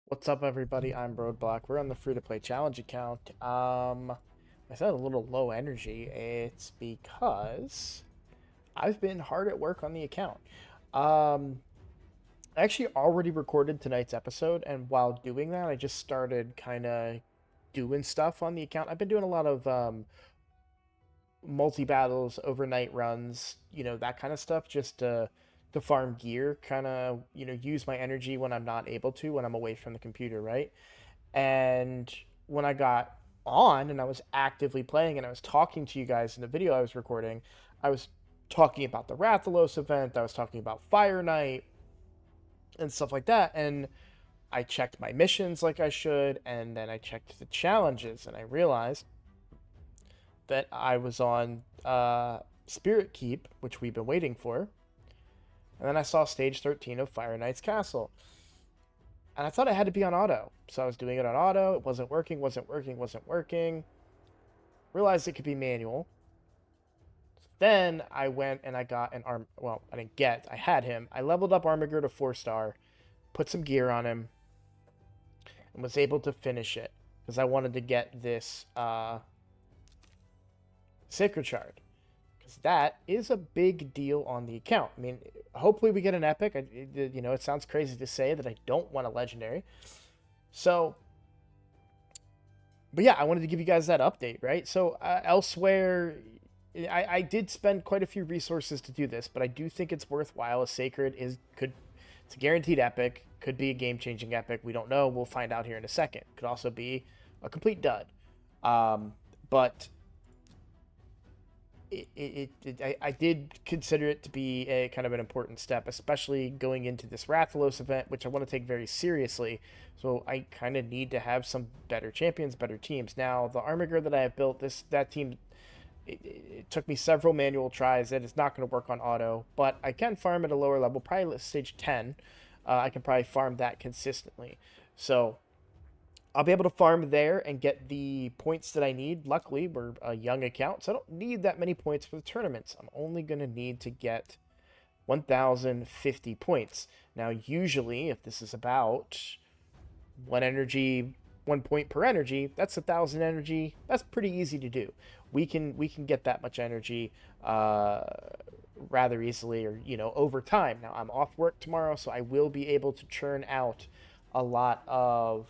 What's up, everybody? I'm Roadblock. We're on the free-to-play challenge account. I said a little low energy. It's because I've been hard at work on the account. Um, I actually already recorded tonight's episode, and while doing that, I just started kind of doing stuff on the account. I've been doing a lot of multi-battles, overnight runs, that kind of stuff, just to farm gear, kind of, use my energy when I'm not able to, when I'm away from the computer, right? And when I got on and I was actively playing and I was talking to you guys in the video I was recording, I was talking about the Rathalos event, I was talking about Fire Knight and stuff like that. And I checked my missions like I should, and then I checked the challenges, and I realized that I was on Spirit Keep, which we've been waiting for. And then I saw stage 13 of Fire Knight's Castle. And I thought it had to be on auto. So I was doing it on auto. It wasn't working, wasn't working, wasn't working. Realized it could be manual. Then I went and I got an arm. Well, I didn't get. I had him. I leveled up Armiger to 4-star, put some gear on him, and was able to finish it because I wanted to get this Sacred Shard because that is a big deal on the account. I mean, hopefully we get an epic. It sounds crazy to say that I don't want a legendary. So but yeah, I wanted to give you guys that update, right? So elsewhere, I did spend quite a few resources to do this, but I do think it's worthwhile. A sacred it's a guaranteed epic, could be a game changing epic. We don't know. We'll find out here in a second. Could also be a complete dud. But I did consider it to be a kind of an important step, especially going into this Rathalos event, which I want to take very seriously. So I kind of need to have some better champions, better teams. Now, the Armiger that I have built, that team, it took me several manual tries. That is not going to work on auto, but I can farm at a lower level, probably stage 10. I can probably farm that consistently. So I'll be able to farm there and get the points that I need. Luckily, we're a young account, so I don't need that many points for the tournaments. I'm only going to need to get 1,050 points. Now, usually, if this is about one energy, 1 point per energy, that's 1,000 energy. That's pretty easy to do. We can get that much energy rather easily, or over time. Now, I'm off work tomorrow, so I will be able to churn out a lot of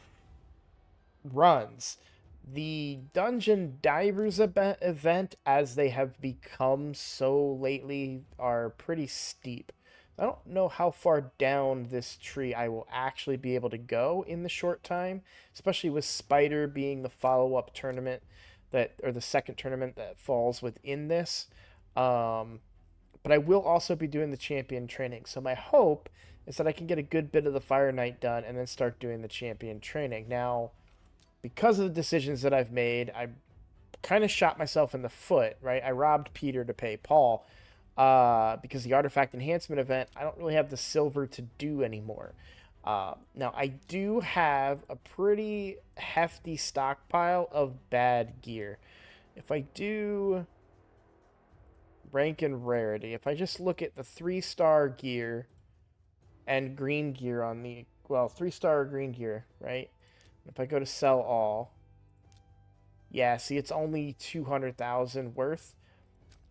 runs. The Dungeon Divers event, as they have become so lately, are pretty steep. I don't know how far down this tree I will actually be able to go in the short time, especially with Spider being the follow-up tournament or the second tournament that falls within this. Um, but I will also be doing the champion training. So my hope is that I can get a good bit of the Fire Knight done and then start doing the champion training. Now, because of the decisions that I've made, I kind of shot myself in the foot, right? I robbed Peter to pay Paul because the artifact enhancement event, I don't really have the silver to do anymore. Now, I do have a pretty hefty stockpile of bad gear. If I do rank and rarity, if I just look at the 3-star gear and green gear on the, well, 3-star green gear, right? If I go to sell all, yeah, see, it's only 200,000 worth.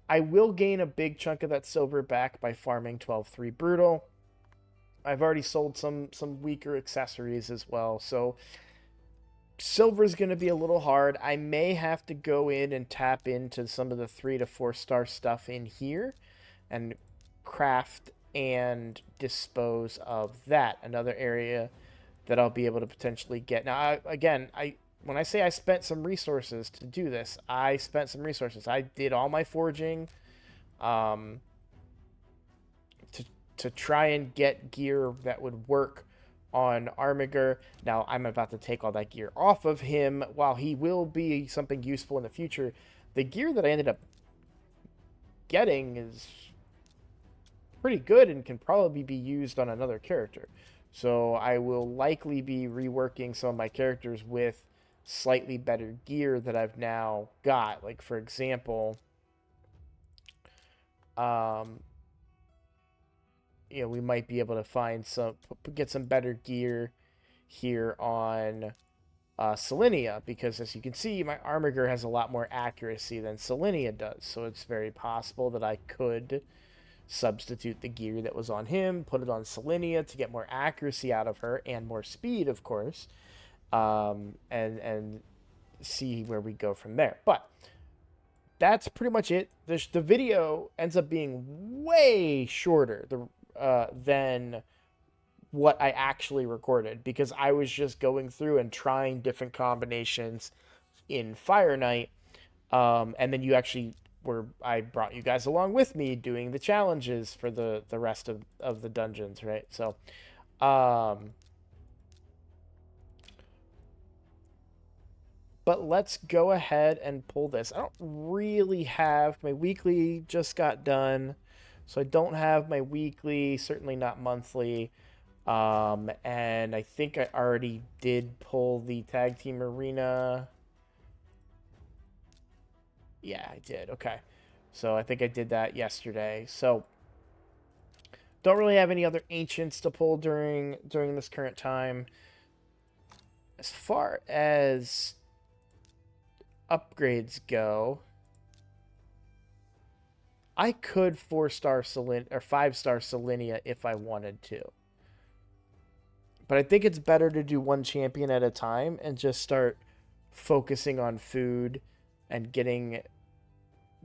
I will gain a big chunk of that silver back by farming 12-3 Brutal. I've already sold some weaker accessories as well, so silver is going to be a little hard. I may have to go in and tap into some of the 3 to 4-star stuff in here and craft and dispose of that. Another area that I'll be able to potentially get. Now, I when I say I spent some resources to do this, I spent some resources. I did all my forging um, to try and get gear that would work on Armiger. Now, I'm about to take all that gear off of him. While he will be something useful in the future, the gear that I ended up getting is pretty good and can probably be used on another character. So I will likely be reworking some of my characters with slightly better gear that I've now got. Like, for example, um, we might be able to find get some better gear here on Selenia, because as you can see, my Armiger has a lot more accuracy than Selenia does. So it's very possible that I could substitute the gear that was on him, put it on Selenia to get more accuracy out of her and more speed, of course, and see where we go from there. But that's pretty much it. The video ends up being way shorter than what I actually recorded, because I was just going through and trying different combinations in Fire Knight. And then I brought you guys along with me doing the challenges for the rest of the dungeons, right? So, but let's go ahead and pull this. I don't really have my weekly, just got done, so I don't have my weekly, certainly not monthly. And I think I already did pull the tag team arena. Yeah, I did. Okay. So I think I did that yesterday. So don't really have any other ancients to pull during this current time. As far as upgrades go, I could 4-star Selenia or 5-star Selenia if I wanted to. But I think it's better to do one champion at a time and just start focusing on food and getting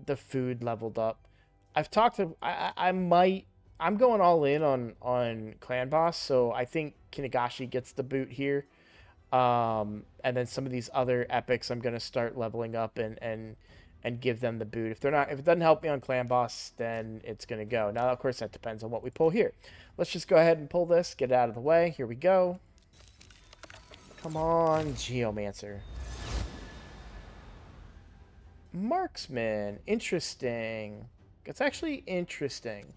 the food leveled up. I've talked to I'm going all in on Clan Boss, so I think Kinagashi gets the boot here. And then some of these other epics I'm gonna start leveling up and give them the boot. If it doesn't help me on Clan Boss, then it's gonna go. Now of course that depends on what we pull here. Let's just go ahead and pull this, get it out of the way. Here we go. Come on, Geomancer. Marksman. Interesting. It's actually interesting.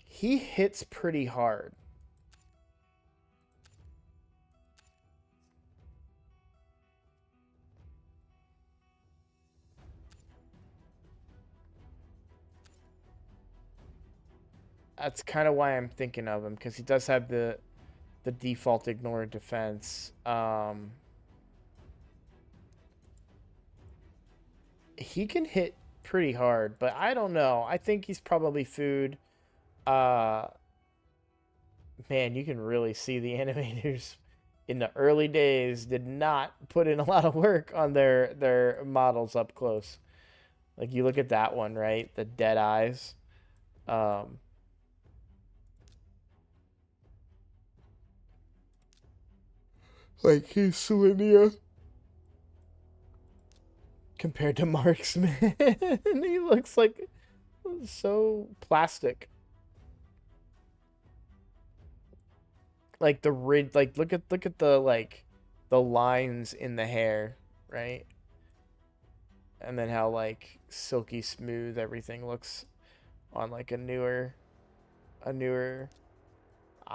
He hits pretty hard. That's kind of why I'm thinking of him, because he does have the default ignore defense. He can hit pretty hard, but I don't know. I think he's probably food. Uh, Man, you can really see the animators in the early days did not put in a lot of work on their models up close. Like you look at that one, right? The dead eyes. Um, like he's Selenia compared to Marksman. He looks like so plastic. Like the rid like look at the lines in the hair, right? And then how like silky smooth everything looks on like a newer. I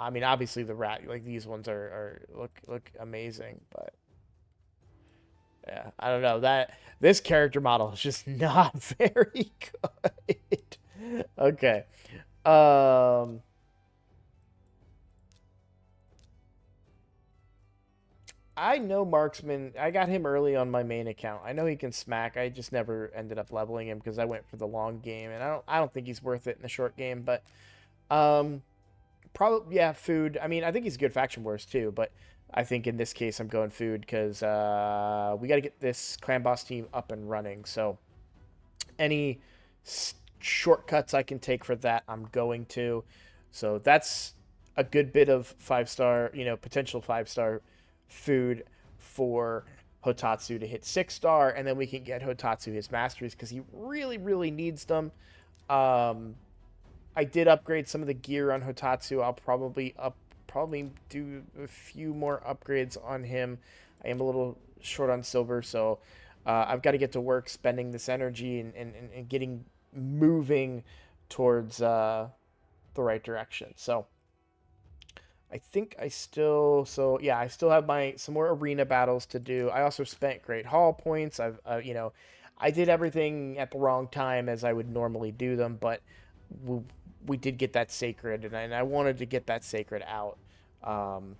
mean, obviously the rat like these ones are look amazing, but yeah, I don't know that this character model is just not very good. Okay. Um I know Marksman. I got him early on my main account. I know he can smack. I just never ended up leveling him because I went for the long game, and I don't think he's worth it in the short game. But um, probably yeah, food. I mean, I think he's a good faction wars too, but I think in this case I'm going food because we got to get this clan boss team up and running. So any shortcuts I can take for that, I'm going to. So that's a good bit of 5-star, potential 5-star food for Hotatsu to hit 6-star, and then we can get Hotatsu his masteries because he really, really needs them. I did upgrade some of the gear on Hotatsu. I'll probably do a few more upgrades on him. I am a little short on silver, so I've got to get to work spending this energy and getting moving towards the right direction. So I think I still, so yeah, I still have some more arena battles to do. I also spent Great Hall points. I did everything at the wrong time as I would normally do them, but we, we did get that sacred, and I wanted to get that sacred out. Um,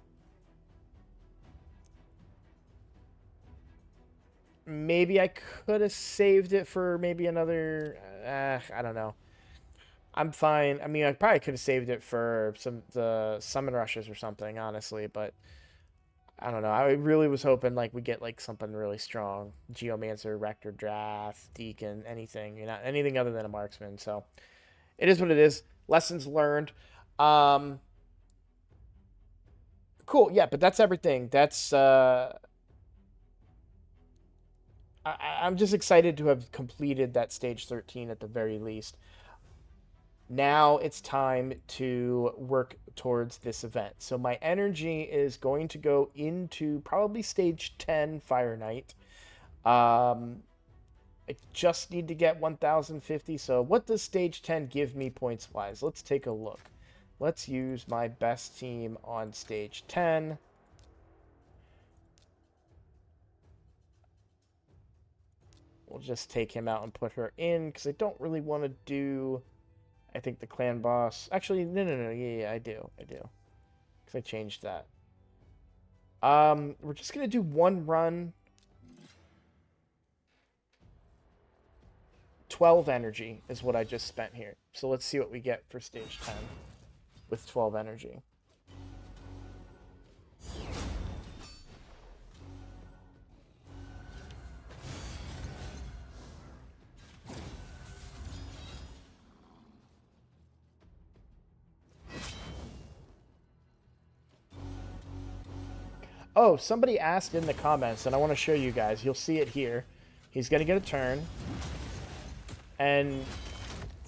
Maybe I could have saved it for maybe another, I don't know. I'm fine. I mean, I probably could have saved it for the summon rushes or something, honestly, but I don't know. I really was hoping like we get like something really strong. Geomancer, Rector Draft, Deacon, anything, anything other than a marksman. So it is what it is. Lessons learned. Um cool, yeah, but that's everything. I'm just excited to have completed that stage 13 at the very least. Now it's time to work towards this event. So my energy is going to go into probably stage 10 Fire Knight. Um, I just need to get 1050. So what does stage 10 give me points wise? Let's take a look. Let's use my best team on stage 10. We'll just take him out and put her in because I don't really want to do, I think, the clan boss. Actually, no. Yeah, I do. Because I changed that. We're just going to do one run. 12 energy is what I just spent here. So let's see what we get for stage 10 with 12 energy. Oh, somebody asked in the comments, and I want to show you guys. You'll see it here. He's going to get a turn. And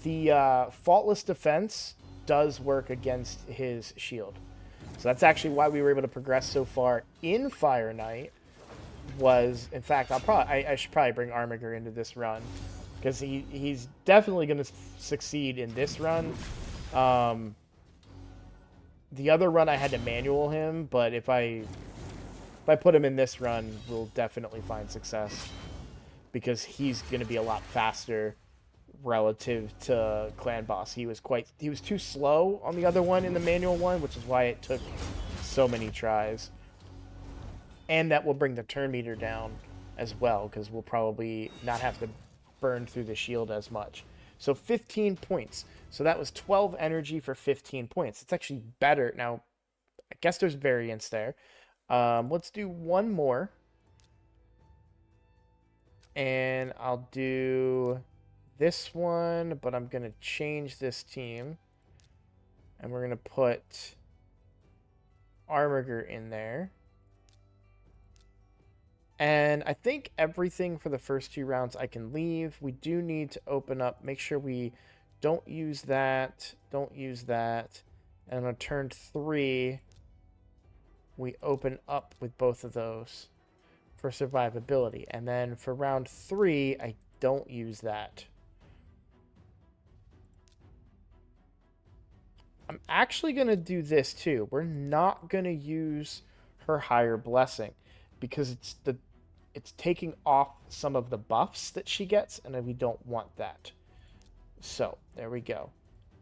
the Faultless Defense does work against his shield. So that's actually why we were able to progress so far in Fire Knight. Was, in fact, I should probably bring Armiger into this run. Because he's definitely going to succeed in this run. The other run I had to manual him, but if I put him in this run, we'll definitely find success. Because he's going to be a lot faster relative to Clan Boss. He was too slow on the other one in the manual one, which is why it took so many tries. And that will bring the turn meter down as well, because we'll probably not have to burn through the shield as much. So 15 points. So that was 12 energy for 15 points. It's actually better. Now, I guess there's variance there. Let's do one more. And I'll do this one, but I'm going to change this team. And we're going to put Armiger in there. And I think everything for the first 2 rounds I can leave. We do need to open up, make sure we don't use that, And on turn 3, we open up with both of those for survivability. And then for round 3, I don't use that. I'm actually going to do this too. We're not going to use her higher blessing because it's taking off some of the buffs that she gets, and we don't want that. So there we go.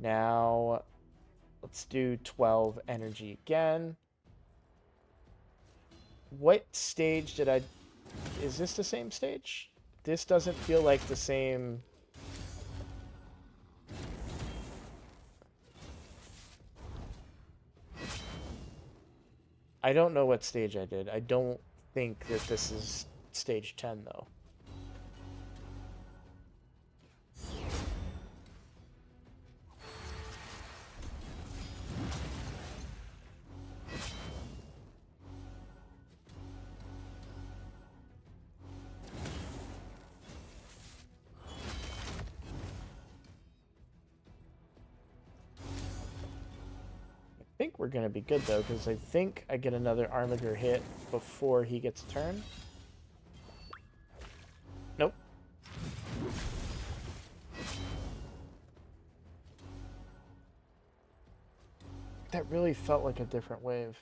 Now let's do 12 energy again. What stage did I... Is this the same stage? This doesn't feel like the same... I don't know what stage I did. I don't think that this is stage 10, though. I think we're going to be good, though, because I think I get another Armiger hit before he gets a turn. Nope. that really felt like a different wave.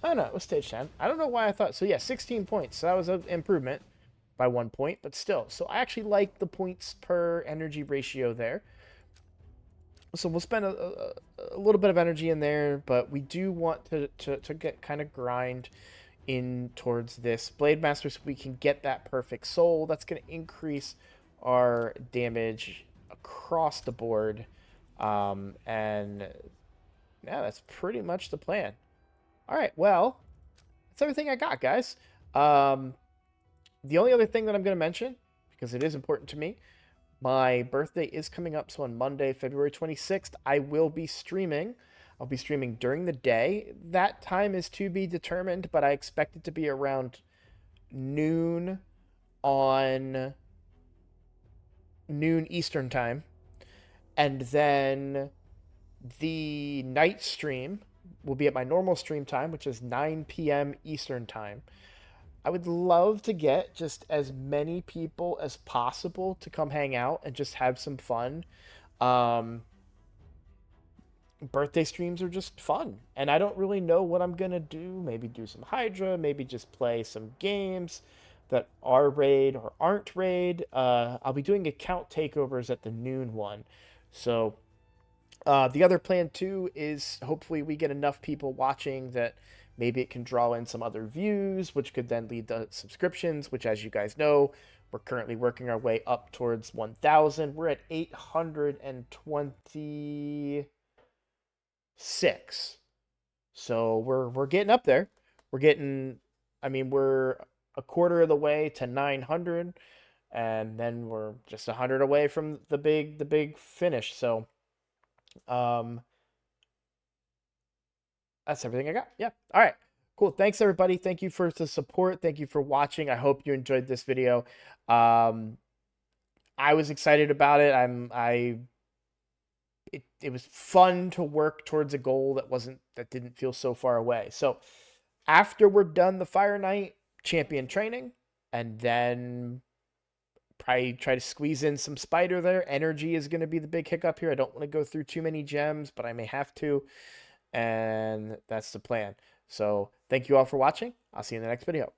Oh no, it was stage 10. I don't know why I thought so. Yeah, 16 points. So that was an improvement by 1 point, but still. So I actually like the points per energy ratio there. So we'll spend a little bit of energy in there, but we do want to get kind of grind in towards this Blade Master so we can get that perfect soul. That's going to increase our damage across the board. And yeah, that's pretty much the plan. All right, well, that's everything I got, guys. The only other thing that I'm going to mention, because it is important to me, my birthday is coming up. So on Monday, February 26th, I will be streaming. I'll be streaming during the day. That time is to be determined, but I expect it to be around noon on noon Eastern time. And then the night stream will be at my normal stream time, which is 9 p.m. Eastern time. I would love to get just as many people as possible to come hang out and just have some fun. Um, Birthday streams are just fun, and I don't really know what I'm gonna do. Maybe do some Hydra, maybe just play some games that are raid or aren't raid. I'll be doing account takeovers at the noon one. So the other plan too is hopefully we get enough people watching that maybe it can draw in some other views, which could then lead to subscriptions, which, as you guys know, we're currently working our way up towards 1,000. We're at 826. So we're getting up there. We're getting, I mean, we're a quarter of the way to 900, and then we're just 100 away from the big finish. So that's everything I got. Yeah. All right. Cool. Thanks everybody. Thank you for the support. Thank you for watching. I hope you enjoyed this video. I was excited about it. It was fun to work towards a goal that didn't feel so far away. So after we're done the Fire Knight champion training, and then probably try to squeeze in some spider there. Energy is going to be the big hiccup here. I don't want to go through too many gems, but I may have to. And that's the plan. So thank you all for watching. I'll see you in the next video.